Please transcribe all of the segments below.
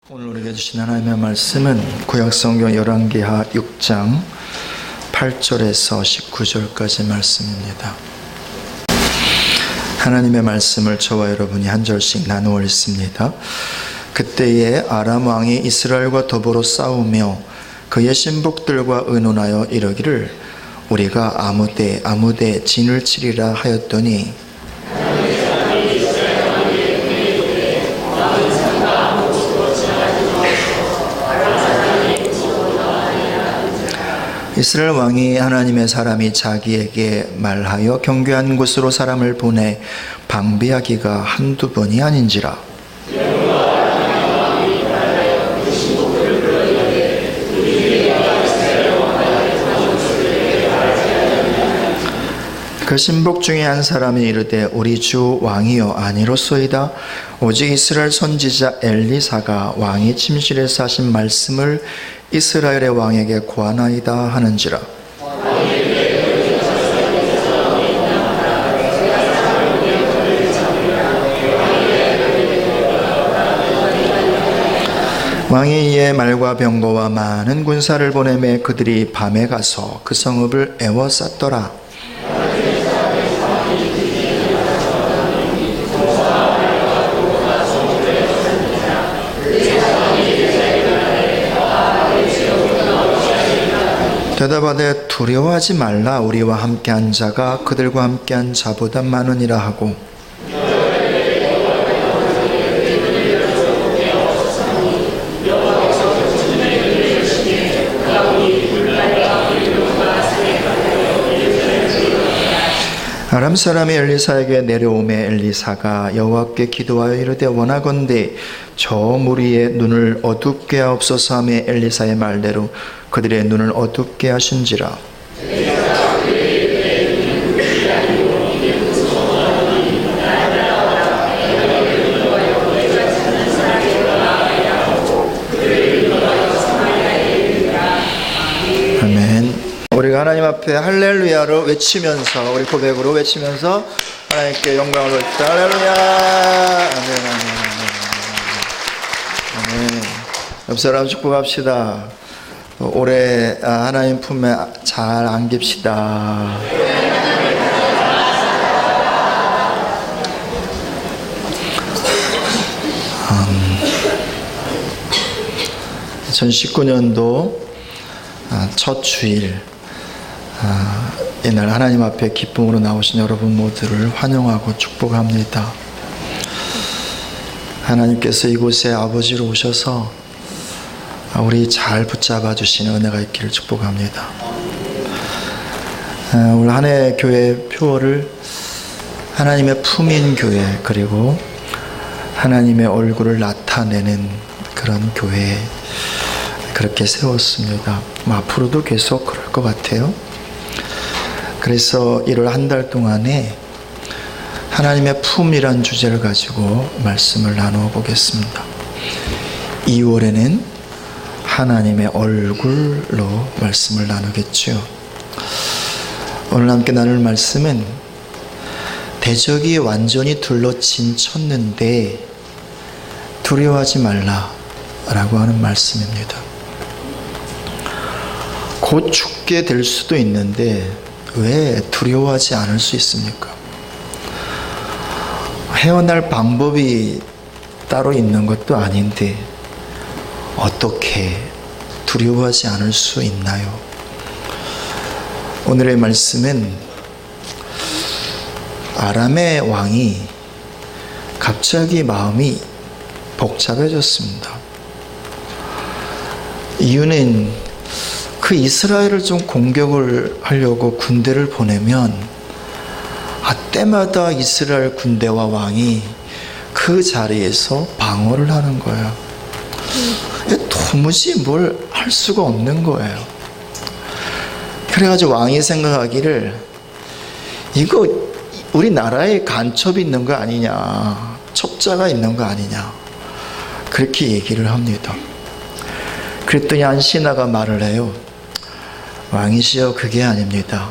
오늘 우리에게 주신 하나님의 말씀은 구약성경 열왕기하 6장 8절에서 19절까지 말씀입니다. 하나님의 말씀을 저와 여러분이 한 절씩 나누어 읽습니다. 그때에 아람 왕이 이스라엘과 더불어 싸우며 그의 신복들과 의논하여 이르기를 우리가 아무데 진을 치리라 하였더니 이스라엘 왕이 하나님의 사람이 자기에게 말하여 경계한 곳으로 사람을 보내 방비하기가 한두 번이 아닌지라. 그 신복 중에 한 사람이 이르되 우리 주 왕이여 아니로소이다. 오직 이스라엘 선지자 엘리사가 왕이 침실에서 하신 말씀을 이스라엘의 왕에게 고하나이다 하는지라. 왕이 이에 말과 병거와 많은 군사를 보내매 그들이 밤에 가서 그 성읍을 에워쌌더라. 대답하되 두려워하지 말라. 우리와 함께한 자가 그들과 함께한 자보다 많으니라 하고 아람 사람이 엘리사에게 내려오매 엘리사가 여호와께 기도하여 이르되 원하건대 저 무리의 눈을 어둡게 하옵소서 하며 엘리사의 말대로 그들의 눈을 어둡게 하신지라. 아멘. 우리가 하나님 앞에 할렐루야로 외치면서 우리 고백으로 외치면서 하나님께 영광을 돌립시다. 할렐루야. 아멘. 아멘. 옆 사람 축복합시다. 올해 하나님 품에 잘 안깁시다. 2019년도 첫 주일 이날 하나님 앞에 기쁨으로 나오신 여러분 모두를 환영하고 축복합니다. 하나님께서 이곳에 아버지로 오셔서 우리 잘 붙잡아 주시는 은혜가 있기를 축복합니다. 올 한 해 교회 표어를 하나님의 품인 교회 그리고 하나님의 얼굴을 나타내는 그런 교회 그렇게 세웠습니다. 앞으로도 계속 그럴 것 같아요. 그래서 1월 한 달 동안에 하나님의 품이란 주제를 가지고 말씀을 나누어 보겠습니다. 2월에는 하나님의 얼굴로 말씀을 나누겠죠. 오늘 함께 나눌 말씀은 대적이 완전히 둘러친 쳤는데 두려워하지 말라 라고 하는 말씀입니다. 곧 죽게 될 수도 있는데 왜 두려워하지 않을 수 있습니까? 헤어날 방법이 따로 있는 것도 아닌데 어떻게 두려워하지 않을 수 있나요? 오늘의 말씀은 아람의 왕이 갑자기 마음이 복잡해졌습니다. 이유는 그 이스라엘을 좀 공격을 하려고 군대를 보내면 때마다 이스라엘 군대와 왕이 그 자리에서 방어를 하는 거예요. 도무지 뭘 할 수가 없는 거예요. 그래가지고 왕이 생각하기를 이거 우리나라에 간첩이 있는 거 아니냐, 첩자가 있는 거 아니냐 그렇게 얘기를 합니다. 그랬더니 한 신하가 말을 해요. 왕이시여 그게 아닙니다.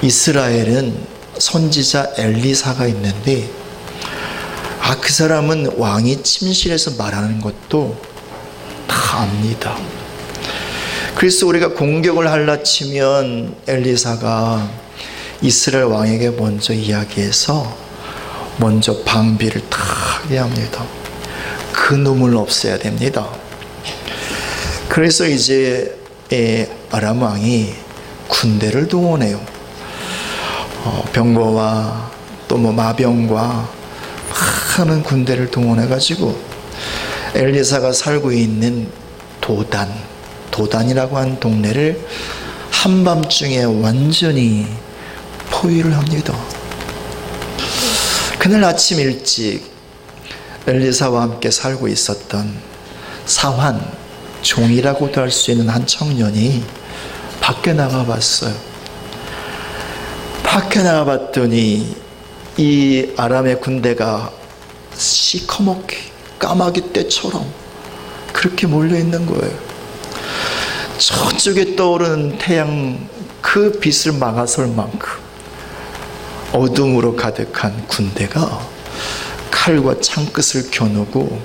이스라엘은 선지자 엘리사가 있는데 그 사람은 왕이 침실에서 말하는 것도 다 압니다. 그래서 우리가 공격을 하려 치면 엘리사가 이스라엘 왕에게 먼저 이야기해서 먼저 방비를 다 하게 합니다. 그 놈을 없애야 됩니다. 그래서 이제 아람 왕이 군대를 동원해요. 병거와 또 마병과 많은 군대를 동원해가지고 엘리사가 살고 있는 도단이라고 하는 동네를 한밤중에 완전히 포위를 합니다. 그날 아침 일찍 엘리사와 함께 살고 있었던 사환, 종이라고도 할 수 있는 한 청년이 밖에 나가봤어요. 밖에 나가봤더니 이 아람의 군대가 시커멓게 까마귀 떼처럼 그렇게 몰려있는 거예요. 저쪽에 떠오르는 태양 그 빛을 막아설 만큼 어둠으로 가득한 군대가 칼과 창끝을 겨누고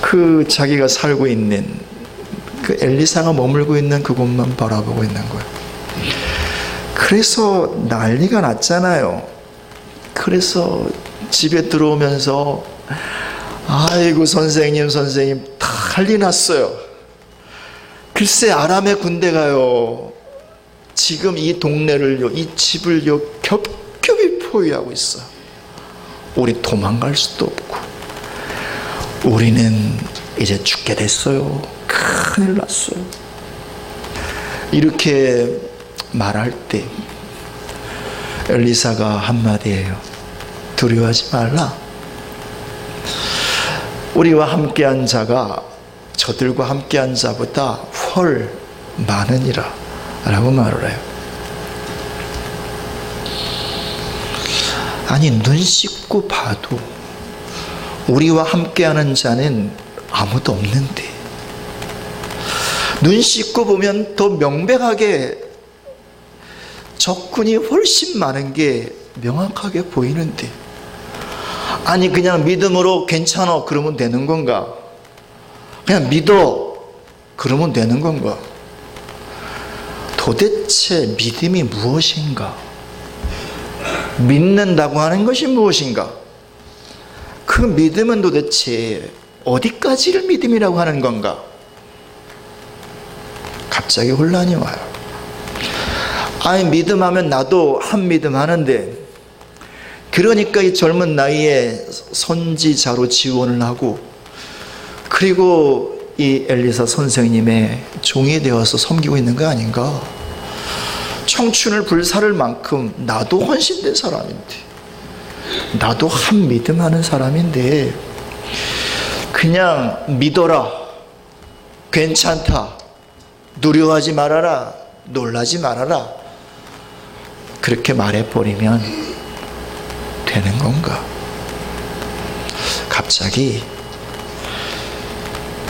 그 자기가 살고 있는 그 엘리사가 머물고 있는 그곳만 바라보고 있는 거예요. 그래서 난리가 났잖아요. 그래서 집에 들어오면서 아이고 선생님 난리 났어요. 글쎄 아람의 군대가요 지금 이 동네를요 이 집을요 겹겹이 포위하고 있어요. 우리 도망갈 수도 없고 우리는 이제 죽게 됐어요. 큰일 났어요. 이렇게 말할 때 엘리사가 한마디 해요. 두려워하지 말라. 우리와 함께한 자가 저들과 함께한 자보다 훨 많으니라 라고 말을 해요. 아니 눈 씻고 봐도 우리와 함께하는 자는 아무도 없는데 눈 씻고 보면 더 명백하게 적군이 훨씬 많은 게 명확하게 보이는데 아니 그냥 믿음으로 괜찮아 그러면 되는 건가? 그냥 믿어 그러면 되는 건가? 도대체 믿음이 무엇인가? 믿는다고 하는 것이 무엇인가? 그 믿음은 도대체 어디까지를 믿음이라고 하는 건가? 갑자기 혼란이 와요. 아니 믿음하면 나도 한 믿음 하는데 그러니까 이 젊은 나이에 선지자로 지원을 하고 그리고 이 엘리사 선생님의 종이 되어서 섬기고 있는 거 아닌가? 청춘을 불사를 만큼 나도 헌신된 사람인데 나도 한 믿음 하는 사람인데 그냥 믿어라 괜찮다 두려워하지 말아라 놀라지 말아라 그렇게 말해버리면 되는 건가? 갑자기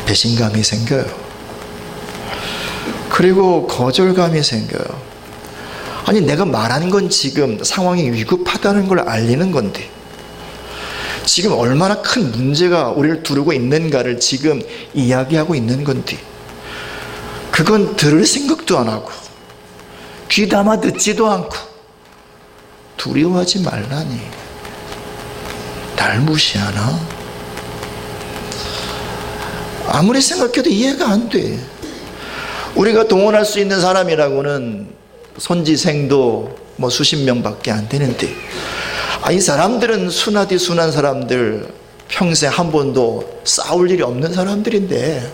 배신감이 생겨요. 그리고 거절감이 생겨요. 아니 내가 말하는 건 지금 상황이 위급하다는 걸 알리는 건데 지금 얼마나 큰 문제가 우리를 두르고 있는가를 지금 이야기하고 있는 건데 그건 들을 생각도 안 하고 귀담아 듣지도 않고 두려워하지 말라니 날 무시하나? 아무리 생각해도 이해가 안 돼. 우리가 동원할 수 있는 사람이라고는 선지생도 수십 명밖에 안 되는데 이 사람들은 순하디 순한 사람들 평생 한 번도 싸울 일이 없는 사람들인데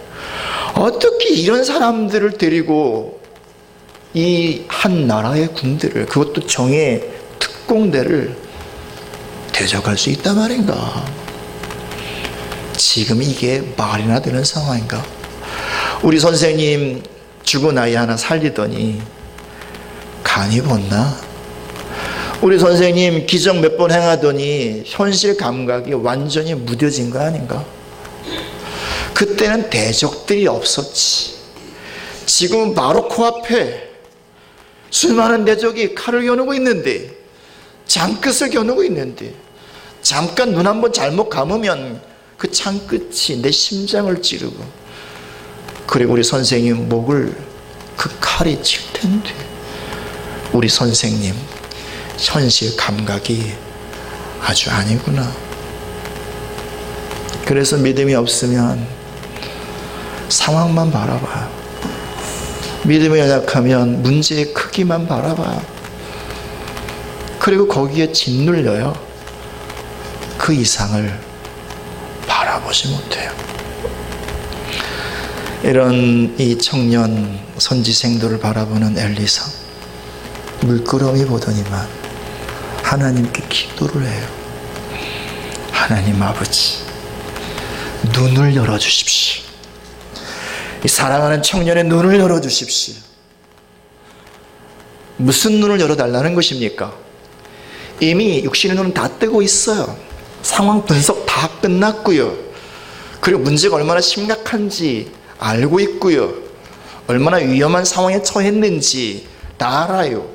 어떻게 이런 사람들을 데리고 이 한 나라의 군대를 그것도 정예 특공대를 대적할 수 있단 말인가? 지금 이게 말이나 되는 상황인가? 우리 선생님 죽은 아이 하나 살리더니 간이 벗나? 우리 선생님 기적 몇 번 행하더니 현실 감각이 완전히 무뎌진 거 아닌가? 그때는 대적들이 없었지. 지금은 바로 코앞에 수많은 대적이 칼을 겨누고 있는데 장끝을 겨누고 있는데 잠깐 눈 한번 잘못 감으면 그 창끝이 내 심장을 찌르고, 그리고 우리 선생님 목을 그 칼이 칠 텐데, 우리 선생님 현실 감각이 아주 아니구나. 그래서 믿음이 없으면 상황만 바라봐요. 믿음이 연약하면 문제의 크기만 바라봐요. 그리고 거기에 짓눌려요. 그 이상을 바라보지 못해요. 이런 이 청년 선지생들을 바라보는 엘리사, 물끄러미 보더니만 하나님께 기도를 해요. 하나님 아버지, 눈을 열어주십시오. 이 사랑하는 청년의 눈을 열어주십시오. 무슨 눈을 열어달라는 것입니까? 이미 육신의 눈은 다 뜨고 있어요. 상황 분석 다 끝났고요. 그리고 문제가 얼마나 심각한지 알고 있고요. 얼마나 위험한 상황에 처했는지 다 알아요.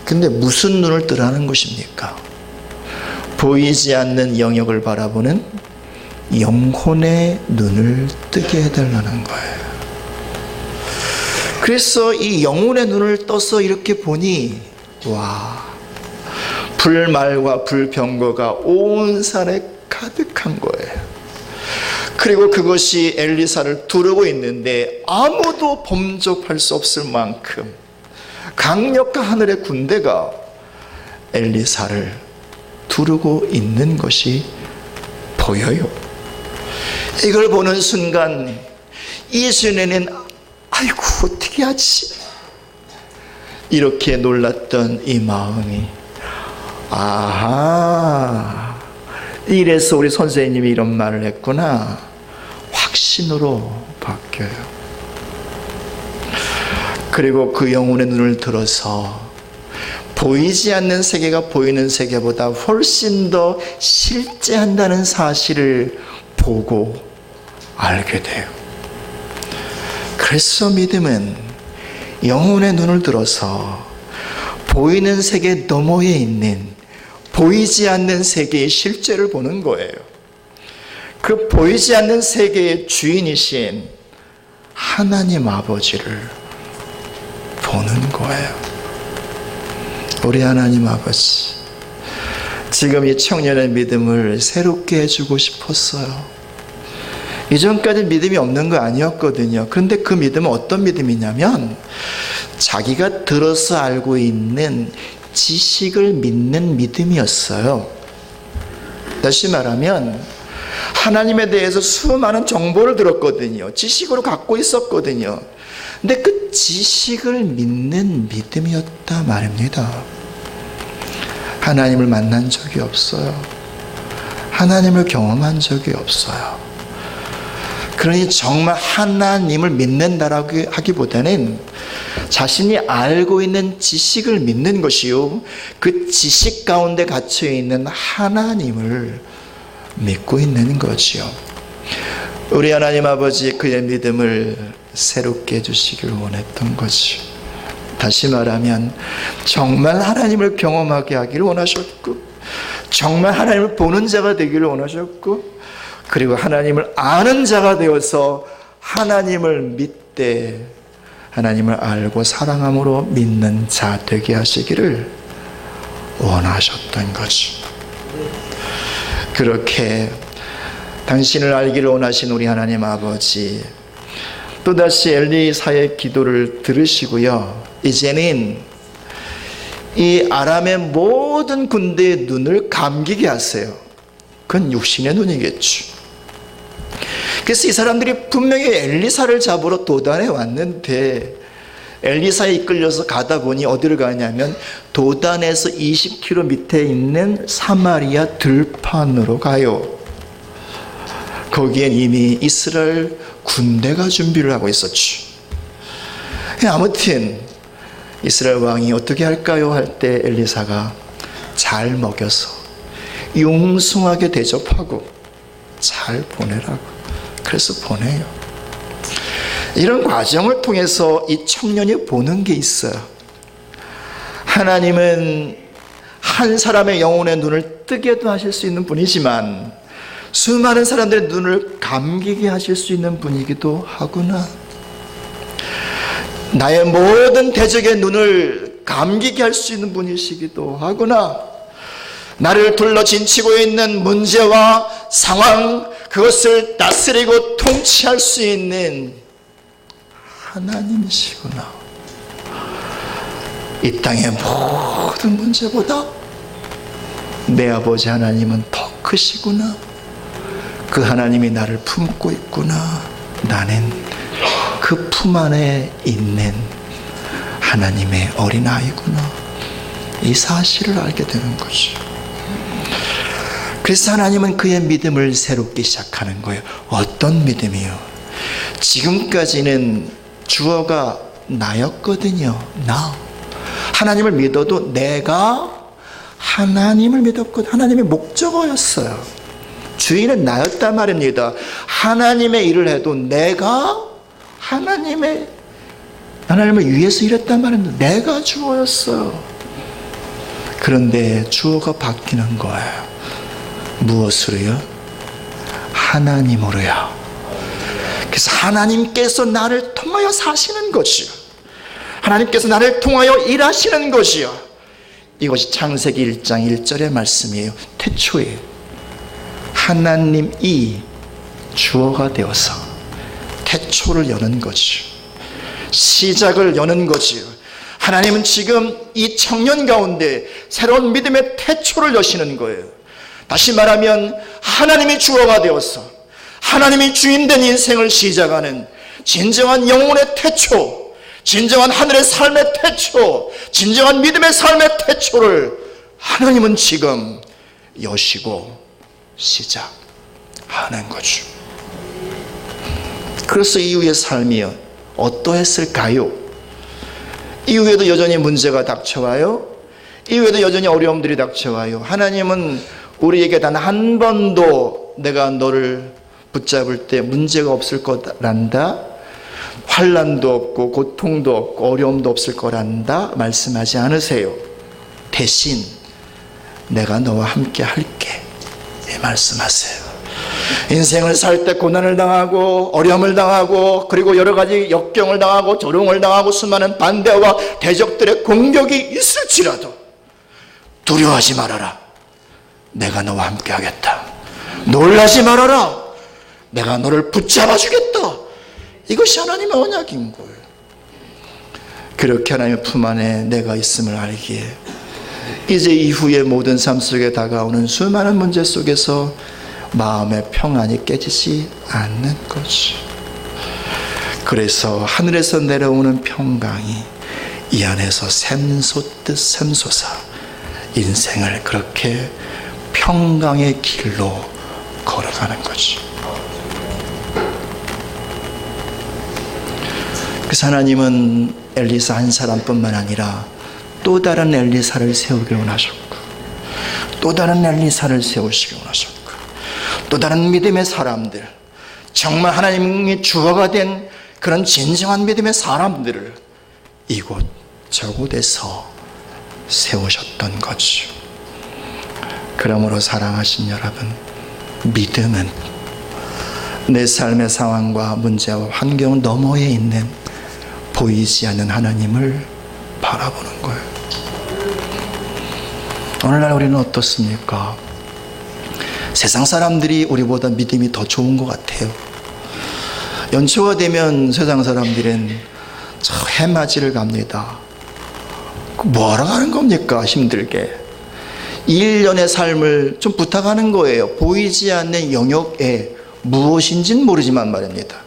근데 무슨 눈을 뜨라는 것입니까? 보이지 않는 영역을 바라보는 영혼의 눈을 뜨게 해달라는 거예요. 그래서 이 영혼의 눈을 떠서 이렇게 보니, 와, 불말과 불병거가 온 산에 가득한 거예요. 그리고 그것이 엘리사를 두르고 있는데 아무도 범접할 수 없을 만큼 강력한 하늘의 군대가 엘리사를 두르고 있는 것이 보여요. 이걸 보는 순간 이전에는 아이고 어떻게 하지? 이렇게 놀랐던 이 마음이, 아하, 이래서 우리 선생님이 이런 말을 했구나, 확신으로 바뀌어요. 그리고 그 영혼의 눈을 들어서 보이지 않는 세계가 보이는 세계보다 훨씬 더 실제한다는 사실을 보고 알게 돼요. 그래서 믿음은 영혼의 눈을 들어서 보이는 세계 너머에 있는 보이지 않는 세계의 실제를 보는 거예요. 그 보이지 않는 세계의 주인이신 하나님 아버지를 보는 거예요. 우리 하나님 아버지, 지금 이 청년의 믿음을 새롭게 해주고 싶었어요. 이전까지 믿음이 없는 거 아니었거든요. 그런데 그 믿음은 어떤 믿음이냐면 자기가 들어서 알고 있는 지식을 믿는 믿음이었어요. 다시 말하면 하나님에 대해서 수많은 정보를 들었거든요. 지식으로 갖고 있었거든요. 근데 그 지식을 믿는 믿음이었다 말입니다. 하나님을 만난 적이 없어요. 하나님을 경험한 적이 없어요. 그러니 정말 하나님을 믿는다라고 하기보다는 자신이 알고 있는 지식을 믿는 것이요, 그 지식 가운데 갇혀 있는 하나님을 믿고 있는 거지요. 우리 하나님 아버지, 그의 믿음을 새롭게 해주시길 원했던 거지. 다시 말하면 정말 하나님을 경험하게 하기를 원하셨고, 정말 하나님을 보는 자가 되기를 원하셨고, 그리고 하나님을 아는 자가 되어서 하나님을 믿되 하나님을 알고 사랑함으로 믿는 자 되게 하시기를 원하셨던 거죠. 그렇게 당신을 알기를 원하신 우리 하나님 아버지, 또다시 엘리사의 기도를 들으시고요, 이제는 이 아람의 모든 군대의 눈을 감기게 하세요. 그건 육신의 눈이겠죠. 그래서 이 사람들이 분명히 엘리사를 잡으러 도단에 왔는데 엘리사에 이끌려서 가다 보니 어디를 가냐면 도단에서 20km 밑에 있는 사마리아 들판으로 가요. 거기엔 이미 이스라엘 군대가 준비를 하고 있었죠. 아무튼 이스라엘 왕이 어떻게 할까요? 할 때 엘리사가 잘 먹여서 융숭하게 대접하고 잘 보내라고. 그래서 보내요. 이런 과정을 통해서 이 청년이 보는 게 있어요. 하나님은 한 사람의 영혼의 눈을 뜨게도 하실 수 있는 분이지만 수많은 사람들의 눈을 감기게 하실 수 있는 분이기도 하구나. 나의 모든 대적의 눈을 감기게 할 수 있는 분이시기도 하구나. 나를 둘러 진치고 있는 문제와 상황, 그것을 다스리고 통치할 수 있는 하나님이시구나. 이 땅의 모든 문제보다 내 아버지 하나님은 더 크시구나. 그 하나님이 나를 품고 있구나. 나는 그 품 안에 있는 하나님의 어린아이구나. 이 사실을 알게 되는 거죠. 그래서 하나님은 그의 믿음을 새롭게 시작하는 거예요. 어떤 믿음이요? 지금까지는 주어가 나였거든요. 나. 하나님을 믿어도 내가 하나님을 믿었거든. 하나님의 목적어였어요. 주인은 나였단 말입니다. 하나님의 일을 해도 내가 하나님을 위해서 일했단 말입니다. 내가 주어였어요. 그런데 주어가 바뀌는 거예요. 무엇으로요? 하나님으로요. 그래서 하나님께서 나를 통하여 사시는 것이요. 하나님께서 나를 통하여 일하시는 것이요. 이것이 창세기 1장 1절의 말씀이에요. 태초에 하나님이 주어가 되어서 태초를 여는 거지요. 시작을 여는 거지요. 하나님은 지금 이 청년 가운데 새로운 믿음의 태초를 여시는 거예요. 다시 말하면 하나님이 주어가 되어서 하나님이 주인된 인생을 시작하는 진정한 영혼의 태초, 진정한 하늘의 삶의 태초, 진정한 믿음의 삶의 태초를 하나님은 지금 여시고 시작하는 거죠. 그래서 이후의 삶이 어떠했을까요? 이후에도 여전히 문제가 닥쳐와요. 이후에도 여전히 어려움들이 닥쳐와요. 하나님은 우리에게 단 한 번도 내가 너를 붙잡을 때 문제가 없을 거란다, 환난도 없고 고통도 없고 어려움도 없을 거란다 말씀하지 않으세요. 대신 내가 너와 함께 할게 말씀하세요. 인생을 살 때 고난을 당하고 어려움을 당하고 그리고 여러 가지 역경을 당하고 조롱을 당하고 수많은 반대와 대적들의 공격이 있을지라도 두려워하지 말아라. 내가 너와 함께 하겠다. 놀라지 말아라. 내가 너를 붙잡아 주겠다. 이것이 하나님의 언약인 거예요. 그렇게 하나님의 품 안에 내가 있음을 알기에 이제 이후의 모든 삶 속에 다가오는 수많은 문제 속에서 마음의 평안이 깨지지 않는 거지. 그래서 하늘에서 내려오는 평강이 이 안에서 샘솟듯 샘솟아 인생을 그렇게 평강의 길로 걸어가는 거지. 그래서 하나님은 엘리사 한 사람뿐만 아니라 또 다른 엘리사를 세우기 원하셨고 또 다른 엘리사를 세우시기 원하셨고 또 다른 믿음의 사람들, 정말 하나님이 주어가 된 그런 진정한 믿음의 사람들을 이곳 저곳에서 세우셨던 거죠. 그러므로 사랑하신 여러분, 믿음은 내 삶의 상황과 문제와 환경 너머에 있는 보이지 않는 하나님을 바라보는 거예요. 오늘날 우리는 어떻습니까? 세상 사람들이 우리보다 믿음이 더 좋은 것 같아요. 연초가 되면 세상 사람들은 저 해맞이를 갑니다. 뭐하러 가는 겁니까? 힘들게. 1년의 삶을 좀 부탁하는 거예요. 보이지 않는 영역에 무엇인지는 모르지만 말입니다.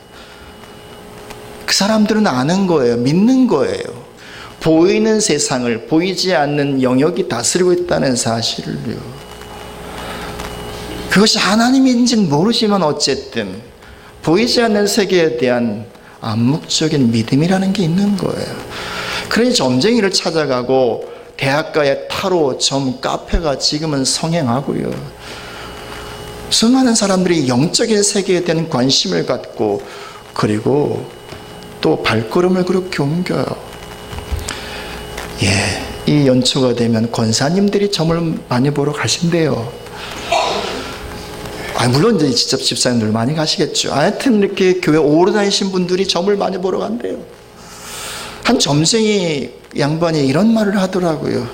그 사람들은 아는 거예요. 믿는 거예요. 보이는 세상을 보이지 않는 영역이 다스리고 있다는 사실을요. 그것이 하나님인지는 모르지만 어쨌든 보이지 않는 세계에 대한 암묵적인 믿음이라는 게 있는 거예요. 그러니 점쟁이를 찾아가고 대학가의 타로, 점, 카페가 지금은 성행하고요. 수많은 사람들이 영적인 세계에 대한 관심을 갖고 그리고 또 발걸음을 그렇게 옮겨요. 이 연초가 되면 권사님들이 점을 많이 보러 가신대요. 물론 이제 직접 집사님들 많이 가시겠죠. 하여튼 이렇게 교회 오래 다니신 분들이 점을 많이 보러 간대요. 한 점쟁이 양반이 이런 말을 하더라고요.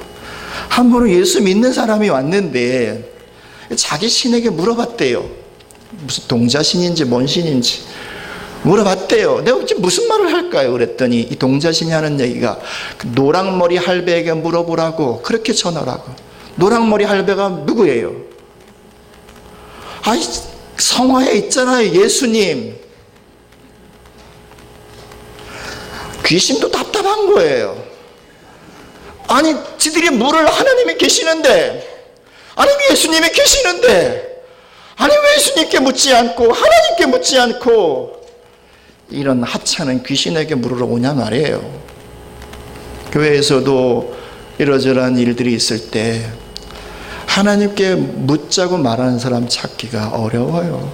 한 번은 예수 믿는 사람이 왔는데 자기 신에게 물어봤대요. 무슨 동자신인지 뭔 신인지 물어봤대요. 내가 무슨 말을 할까요? 그랬더니 이 동자신이 하는 얘기가 노랑머리 할배에게 물어보라고 그렇게 전하라고. 노랑머리 할배가 누구예요? 아이, 성화에 있잖아요, 예수님. 귀신도 답답한 거예요. 아니, 지들이 물을 하나님이 계시는데, 아니 예수님이 계시는데, 아니 왜 예수님께 묻지 않고 하나님께 묻지 않고 이런 하찮은 귀신에게 물으러 오냐 말이에요. 교회에서도 이러저러한 일들이 있을 때 하나님께 묻자고 말하는 사람 찾기가 어려워요.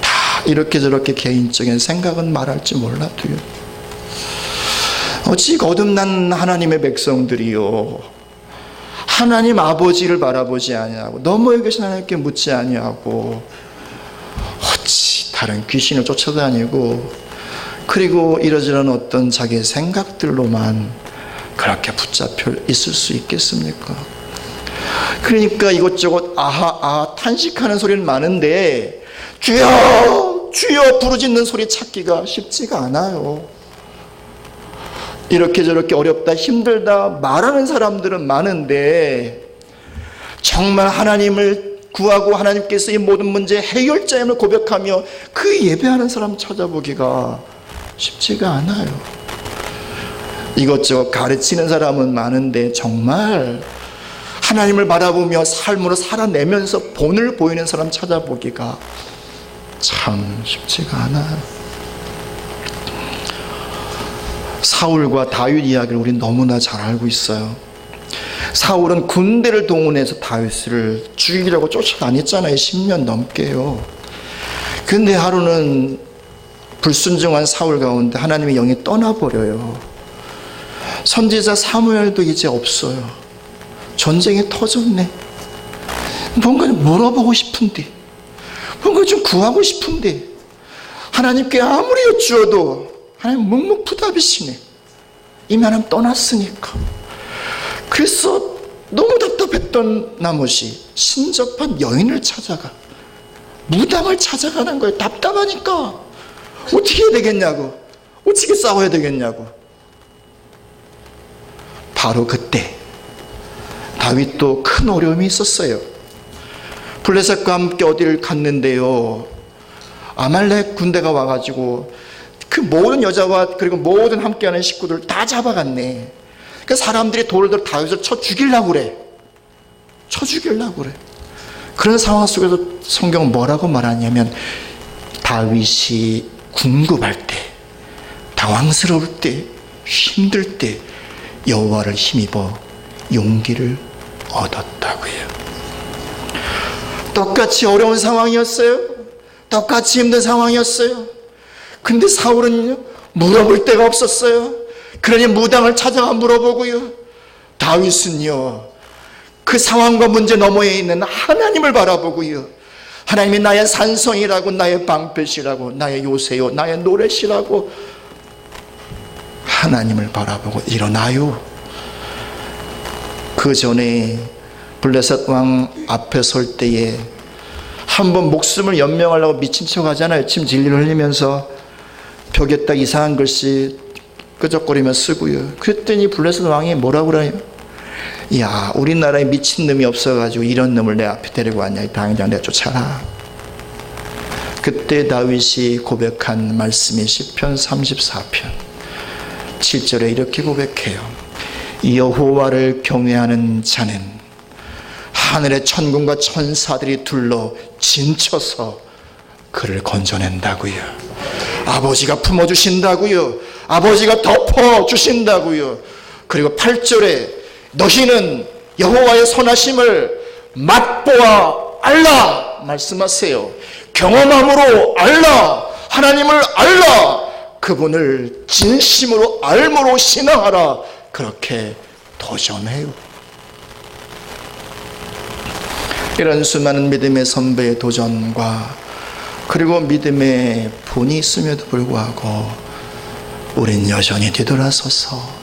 다 이렇게 저렇게 개인적인 생각은 말할지 몰라도요. 어찌 거듭난 하나님의 백성들이요, 하나님 아버지를 바라보지 아니하고 너머에 계신 하나님께 묻지 아니하고 어찌 다른 귀신을 쫓아다니고 그리고 이러저런 어떤 자기의 생각들로만 그렇게 붙잡혀 있을 수 있겠습니까? 그러니까 이것저것 아하 탄식하는 소리는 많은데 주여 주여 부르짖는 소리 찾기가 쉽지가 않아요. 이렇게 저렇게 어렵다 힘들다 말하는 사람들은 많은데 정말 하나님을 구하고 하나님께서 이 모든 문제 해결자임을 고백하며 그 예배하는 사람 찾아보기가 쉽지가 않아요. 이것저것 가르치는 사람은 많은데 정말 하나님을 바라보며 삶으로 살아내면서 본을 보이는 사람 찾아보기가 참 쉽지가 않아요. 사울과 다윗 이야기를 우리는 너무나 잘 알고 있어요. 사울은 군대를 동원해서 다윗을 죽이려고 쫓아다녔잖아요. 10년 넘게요. 근데 하루는 불순종한 사울 가운데 하나님의 영이 떠나버려요. 선지자 사무엘도 이제 없어요. 전쟁이 터졌네. 뭔가 물어보고 싶은데, 뭔가 좀 구하고 싶은데 하나님께 아무리 여쭈어도 하나님 묵묵부답이시네. 이미 하나님 떠났으니까. 그래서 너무 답답했던 나머지 신접한 여인을 찾아가 무당을 찾아가는 거예요. 답답하니까 어떻게 해야 되겠냐고, 어떻게 싸워야 되겠냐고. 바로 그때 다윗도 큰 어려움이 있었어요. 블레셋과 함께 어디를 갔는데요, 아말렉 군대가 와가지고 그 모든 여자와 그리고 모든 함께하는 식구들 다 잡아갔네. 그 사람들이 돌을 들어 다윗을 쳐 죽이려고 그래. 쳐 죽이려고 그래. 그런 상황 속에서 성경은 뭐라고 말하냐면 다윗이 궁급할 때, 당황스러울 때, 힘들 때 여호와를 힘입어 용기를 얻었다고요. 똑같이 어려운 상황이었어요. 똑같이 힘든 상황이었어요. 근데 사울은 물어볼 데가 없었어요. 그러니 무당을 찾아가 물어보고요. 다윗은요, 그 상황과 문제 너머에 있는 하나님을 바라보고요, 하나님이 나의 산성이라고, 나의 방패시라고, 나의 요새요, 나의 노래시라고 하나님을 바라보고 일어나요. 그 전에 블레셋 왕 앞에 설 때에 한번 목숨을 연명하려고 미친 척 하잖아요. 침 진리를 흘리면서 벽에다 이상한 글씨 끄적거리며 쓰고요. 그랬더니 블레셋 왕이 뭐라고 그래요? 야, 우리나라에 미친놈이 없어가지고 이런 놈을 내 앞에 데리고 왔냐, 당장 내가 쫓아라. 그때 다윗이 고백한 말씀이 시편 34편 7절에 이렇게 고백해요. 여호와를 경외하는 자는 하늘의 천군과 천사들이 둘러 진쳐서 그를 건져낸다고요. 아버지가 품어주신다고요. 아버지가 덮어주신다고요. 그리고 8절에 너희는 여호와의 선하심을 맛보아 알라 말씀하세요. 경험함으로 알라, 하나님을 알라, 그분을 진심으로 알므로 신앙하라, 그렇게 도전해요. 이런 수많은 믿음의 선배의 도전과 그리고 믿음의 분이 있음에도 불구하고 우린 여전히 뒤돌아서서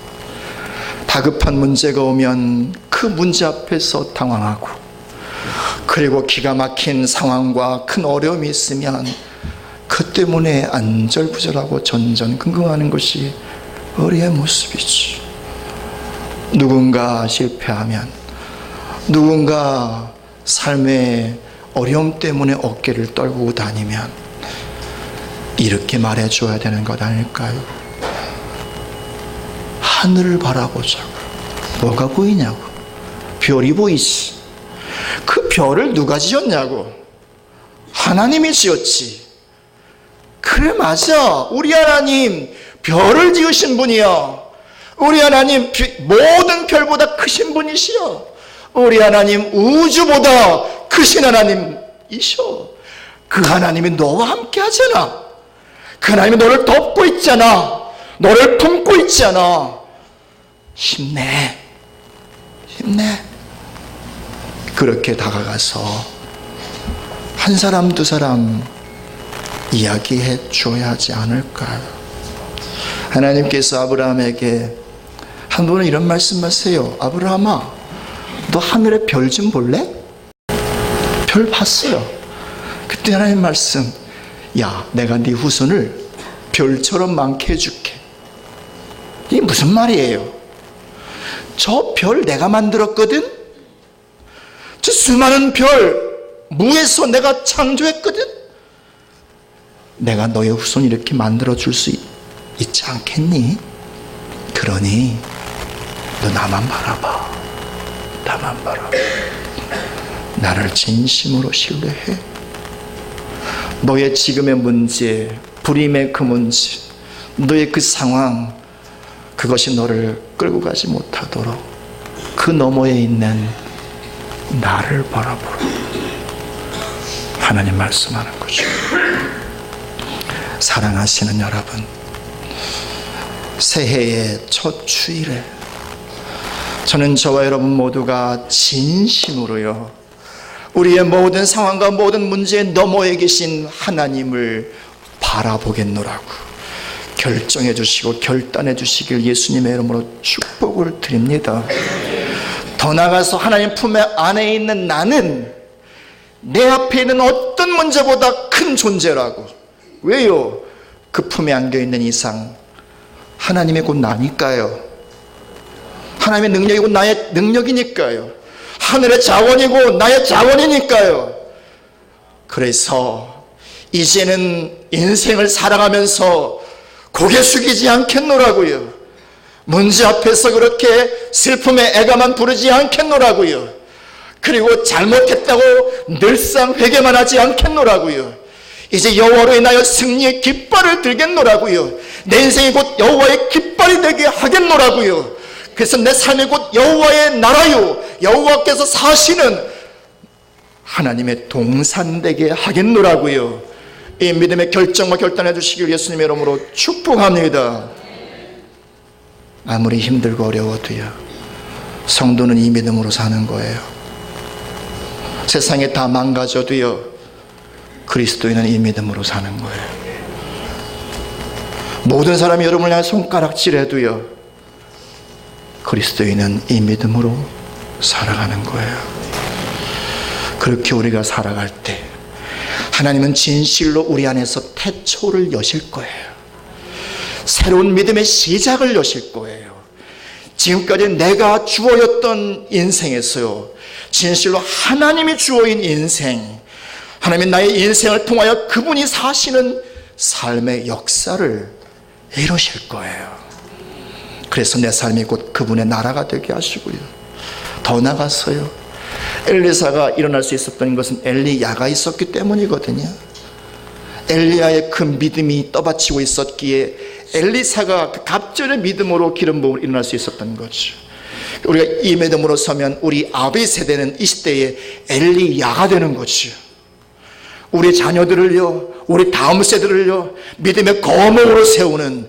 다급한 문제가 오면 그 문제 앞에서 당황하고, 그리고 기가 막힌 상황과 큰 어려움이 있으면 그 때문에 안절부절하고 전전긍긍하는 것이 우리의 모습이지. 누군가 실패하면, 누군가 삶의 어려움 때문에 어깨를 떨구고 다니면 이렇게 말해줘야 되는 것 아닐까요? 하늘을 바라보자고. 뭐가 보이냐고. 별이 보이지. 그 별을 누가 지었냐고. 하나님이 지었지. 그래, 맞아. 우리 하나님 별을 지으신 분이요. 우리 하나님 모든 별보다 크신 분이시여. 우리 하나님 우주보다 크신 하나님이셔. 그 하나님이 너와 함께 하잖아. 그 하나님이 너를 덮고 있잖아. 너를 품고 있잖아. 힘내. 힘내. 그렇게 다가가서 한 사람 두 사람 이야기해 줘야 하지 않을까요? 하나님께서 아브라함에게 한 번은 이런 말씀하세요. 아브라함아, 너 하늘의 별 좀 볼래? 별 봤어요. 그때 하나님 말씀, 야, 내가 네 후손을 별처럼 많게 해줄게. 이게 무슨 말이에요? 저 별 내가 만들었거든? 저 수많은 별 무에서 내가 창조했거든? 내가 너의 후손 이렇게 만들어줄 수 있지 않겠니? 그러니 너 나만 바라봐. 나만 바라봐. 나를 진심으로 신뢰해. 너의 지금의 문제, 불임의 그 문제, 너의 그 상황, 그것이 너를 끌고 가지 못하도록 그 너머에 있는 나를 바라보라. 하나님 말씀하는 거죠. 사랑하시는 여러분, 새해의 첫 주일에 저는 저와 여러분 모두가 진심으로요, 우리의 모든 상황과 모든 문제의 너머에 계신 하나님을 바라보겠노라고 결정해 주시고 결단해 주시길 예수님의 이름으로 축복을 드립니다. 더 나아가서 하나님 품 안에 있는 나는 내 앞에 있는 어떤 문제보다 큰 존재라고. 왜요? 그 품에 안겨있는 이상 하나님의 곧 나니까요. 하나님의 능력이고 나의 능력이니까요. 하늘의 자원이고 나의 자원이니까요. 그래서 이제는 인생을 살아가면서 고개 숙이지 않겠노라고요. 문제 앞에서 그렇게 슬픔의 애가만 부르지 않겠노라고요. 그리고 잘못했다고 늘상 회개만 하지 않겠노라고요. 이제 여호와로 인하여 승리의 깃발을 들겠노라고요. 내 인생이 곧 여호와의 깃발이 되게 하겠노라고요. 그래서 내 삶이 곧 여호와의 나라요, 여호와께서 사시는 하나님의 동산 되게 하겠노라고요. 이 믿음의 결정과 결단해 주시길 예수님의 이름으로 축복합니다. 아무리 힘들고 어려워도요, 성도는 이 믿음으로 사는 거예요. 세상에 다 망가져도요, 그리스도인은 이 믿음으로 사는 거예요. 모든 사람이 여러분을 향해 손가락질해도요, 그리스도인은 이 믿음으로 살아가는 거예요. 그렇게 우리가 살아갈 때 하나님은 진실로 우리 안에서 태초를 여실 거예요. 새로운 믿음의 시작을 여실 거예요. 지금까지 내가 주어였던 인생에서요, 진실로 하나님이 주어인 인생, 하나님은 나의 인생을 통하여 그분이 사시는 삶의 역사를 이루실 거예요. 그래서 내 삶이 곧 그분의 나라가 되게 하시고요. 더 나아가서요, 엘리사가 일어날 수 있었던 것은 엘리야가 있었기 때문이거든요. 엘리야의 그 믿음이 떠받치고 있었기에 엘리사가 그 갑절의 믿음으로 기름 부음으로 일어날 수 있었던 거죠. 우리가 이 믿음으로 서면 우리 아비 세대는 이 시대에 엘리야가 되는 거죠. 우리 자녀들을요, 우리 다음 세대를요, 믿음의 거목으로 세우는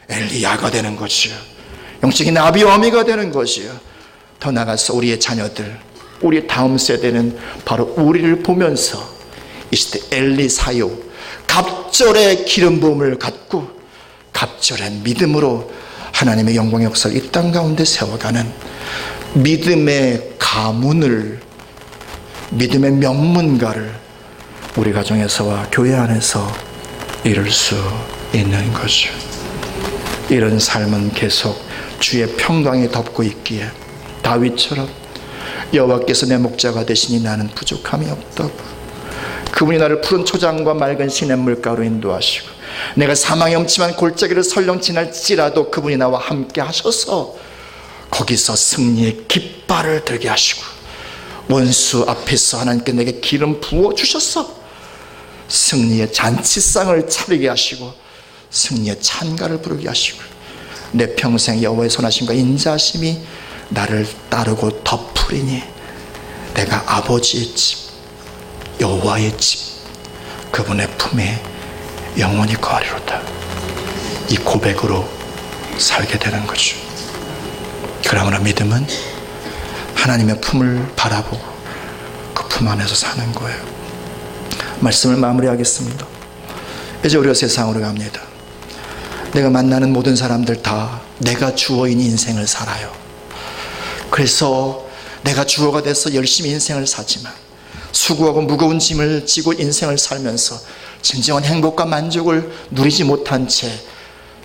엘리야가 되는 거죠. 영적인 아비와 어미가 되는 것이요. 더 나아가서 우리의 자녀들, 우리 다음 세대는 바로 우리를 보면서 이 시대 엘리 사요, 갑절의 기름 부음을 갖고 갑절의 믿음으로 하나님의 영광의 역사를 이 땅 가운데 세워가는 믿음의 가문을, 믿음의 명문가를 우리 가정에서와 교회 안에서 이룰 수 있는 거죠. 이런 삶은 계속 주의 평강이 덮고 있기에 다윗처럼 여호와께서 내 목자가 되시니 나는 부족함이 없다고, 그분이 나를 푸른 초장과 맑은 시냇물가로 인도하시고 내가 사망의 엄침한 골짜기를 설령 지날지라도 그분이 나와 함께 하셔서 거기서 승리의 깃발을 들게 하시고 원수 앞에서 하나님께 내게 기름 부어주셔서 승리의 잔치상을 차리게 하시고 승리의 찬가를 부르게 하시고 내 평생 여호와의 선하심과 인자하심이 나를 따르고 덮으리니 내가 아버지의 집, 여호와의 집, 그분의 품에 영원히 거하리로다. 이 고백으로 살게 되는 거죠. 그러므로 믿음은 하나님의 품을 바라보고 그 품 안에서 사는 거예요. 말씀을 마무리하겠습니다. 이제 우리가 세상으로 갑니다. 내가 만나는 모든 사람들 다 내가 주어인 인생을 살아요. 그래서 내가 주어가 돼서 열심히 인생을 사지만 수고하고 무거운 짐을 지고 인생을 살면서 진정한 행복과 만족을 누리지 못한 채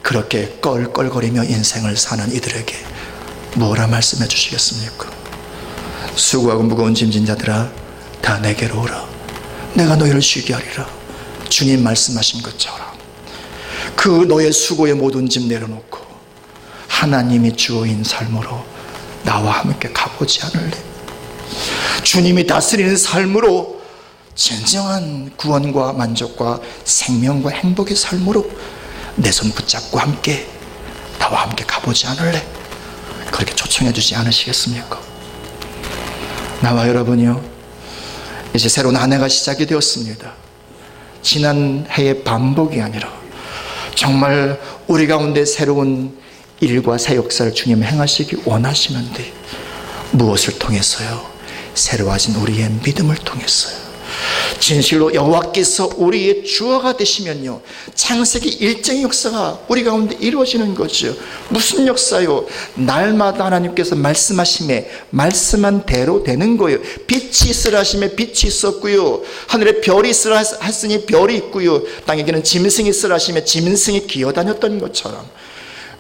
그렇게 껄껄거리며 인생을 사는 이들에게 뭐라 말씀해 주시겠습니까? 수고하고 무거운 짐진 자들아 다 내게로 오라. 내가 너희를 쉬게 하리라. 주님 말씀하신 것처럼 그 너의 수고의 모든 짐 내려놓고 하나님이 주어인 삶으로 나와 함께 가보지 않을래? 주님이 다스리는 삶으로 진정한 구원과 만족과 생명과 행복의 삶으로 내 손 붙잡고 함께 나와 함께 가보지 않을래? 그렇게 초청해 주지 않으시겠습니까? 나와 여러분이요, 이제 새로운 한 해가 시작이 되었습니다. 지난 해의 반복이 아니라 정말 우리 가운데 새로운 일과 새 역사를 주님 행하시기 원하시는데 무엇을 통해서요? 새로워진 우리의 믿음을 통해서요. 진실로 여호와께서 우리의 주어가 되시면요, 창세기 일정의 역사가 우리 가운데 이루어지는 거죠. 무슨 역사요? 날마다 하나님께서 말씀하심에 말씀한 대로 되는 거예요. 빛이 있으라 하심에 빛이 있었고요, 하늘에 별이 있으라 했으니 별이 있고요, 땅에게는 짐승이 있으라 하심에 짐승이 기어다녔던 것처럼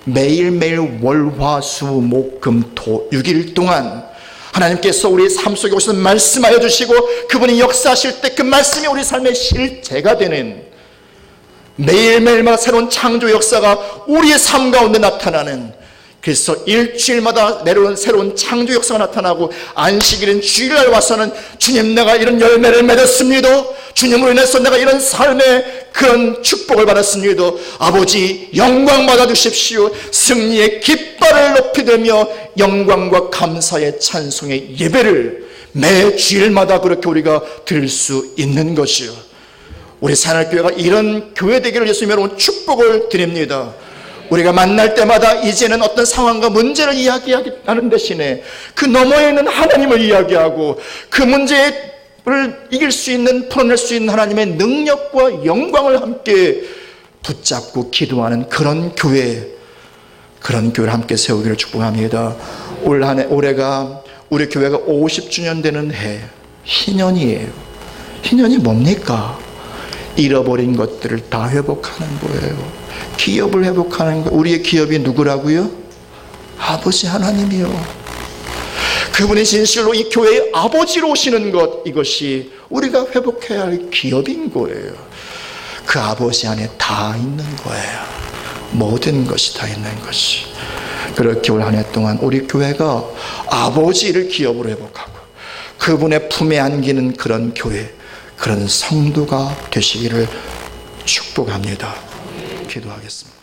매일매일 월화수목금토 6일 동안 하나님께서 우리의 삶 속에 오셔서 말씀하여 주시고 그분이 역사하실 때 그 말씀이 우리 삶의 실제가 되는, 매일매일마다 새로운 창조 역사가 우리의 삶 가운데 나타나는, 그래서 일주일마다 내려오는 새로운 창조 역사가 나타나고 안식일은 주일날 와서는 주님 내가 이런 열매를 맺었습니다, 주님으로 인해서 내가 이런 삶의 그런 축복을 받았습니다, 아버지 영광 받아 주십시오, 승리의 깃발을 높이 들며 영광과 감사의 찬송의 예배를 매 주일마다 그렇게 우리가 드릴 수 있는 것이요. 우리 새하늘교회가 이런 교회 되기를 예수님 여러분 축복을 드립니다. 우리가 만날 때마다 이제는 어떤 상황과 문제를 이야기하는 대신에 그 너머에 있는 하나님을 이야기하고 그 문제를 이길 수 있는, 풀어낼 수 있는 하나님의 능력과 영광을 함께 붙잡고 기도하는 그런 교회, 그런 교회를 함께 세우기를 축복합니다. 올해가 우리 교회가 50주년 되는 해, 희년이에요. 희년이 뭡니까? 잃어버린 것들을 다 회복하는 거예요. 기업을 회복하는 거예요. 우리의 기업이 누구라고요? 아버지 하나님이요. 그분이 진실로 이 교회의 아버지로 오시는 것, 이것이 우리가 회복해야 할 기업인 거예요. 그 아버지 안에 다 있는 거예요. 모든 것이 다 있는 것이. 그렇게 올 한 해 동안 우리 교회가 아버지를 기업으로 회복하고 그분의 품에 안기는 그런 교회, 그런 성도가 되시기를 축복합니다. 기도하겠습니다.